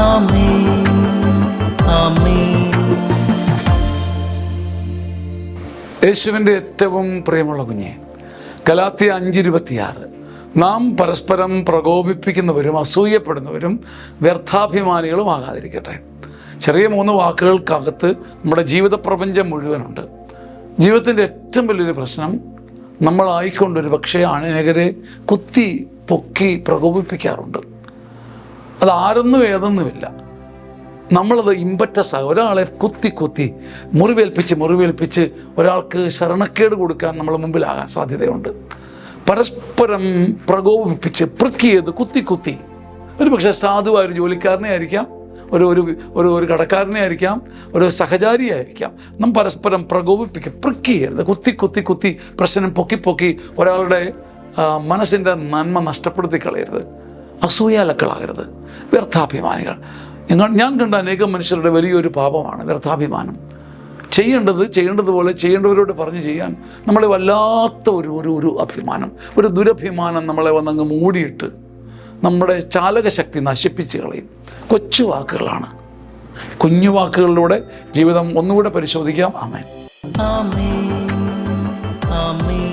ആമേൻ ആമേൻ. യേശുവിൻ്റെ ഏറ്റവും പ്രിയമുള്ള കുഞ്ഞെ, ഗലാത്യ 5:26, നാം പരസ്പരം പ്രകോപിപ്പിക്കുന്നവരും അസൂയപ്പെടുന്നവരും വ്യർത്ഥാഭിമാനികളും ആകാതിരിക്കട്ടെ. ചെറിയ 3 വാക്കുകൾക്കകത്ത് നമ്മുടെ ജീവിത പ്രപഞ്ചം മുഴുവനുണ്ട്. ജീവിതത്തിൻ്റെ ഏറ്റവും വലിയൊരു പ്രശ്നം നമ്മളായിക്കൊണ്ടൊരു പക്ഷേ അനേകരെ കുത്തി പൊക്കി പ്രകോപിപ്പിക്കാറുണ്ട്. അത് ആരെന്നും ഏതെന്നുമില്ല, നമ്മളത് ഒരാളെ കുത്തി മുറിവേൽപ്പിച്ച് ഒരാൾക്ക് ശരണക്കേട് കൊടുക്കാൻ നമ്മളെ മുമ്പിലാകാൻ സാധ്യതയുണ്ട്. പരസ്പരം പ്രകോപിപ്പിച്ച് കുത്തി ഒരു പക്ഷേ സാധുവായ ഒരു ജോലിക്കാരനെ ആയിരിക്കാം, ഒരു കടക്കാരനെ ആയിരിക്കാം, ഒരു സഹചാരിയായിരിക്കാം. നാം പരസ്പരം പ്രകോപിപ്പിക്കുക, കുത്തി പ്രശ്നം പൊക്കി ഒരാളുടെ മനസ്സിൻ്റെ നന്മ നഷ്ടപ്പെടുത്തി കളയരുത്. അസൂയാലക്കളാകരുത്, വ്യർത്ഥാഭിമാനികൾ. ഞാൻ കണ്ട അനേകം മനുഷ്യരുടെ വലിയൊരു പാപമാണ് വ്യർത്ഥാഭിമാനം. ചെയ്യേണ്ടതുപോലെ ചെയ്യേണ്ടവരോട് പറഞ്ഞു ചെയ്യാൻ നമ്മളെ വല്ലാത്ത ഒരു അഭിമാനം, ഒരു ദുരഭിമാനം നമ്മളെ വന്നങ്ങ് മൂടിയിട്ട് നമ്മുടെ ചാലകശക്തി നശിപ്പിച്ച് കളയും. കൊച്ചു വാക്കുകളാണ്. കുഞ്ഞു വാക്കുകളിലൂടെ ജീവിതം ഒന്നുകൂടെ പരിശോധിക്കാം. ആമേൻ ആമേൻ ആമേൻ.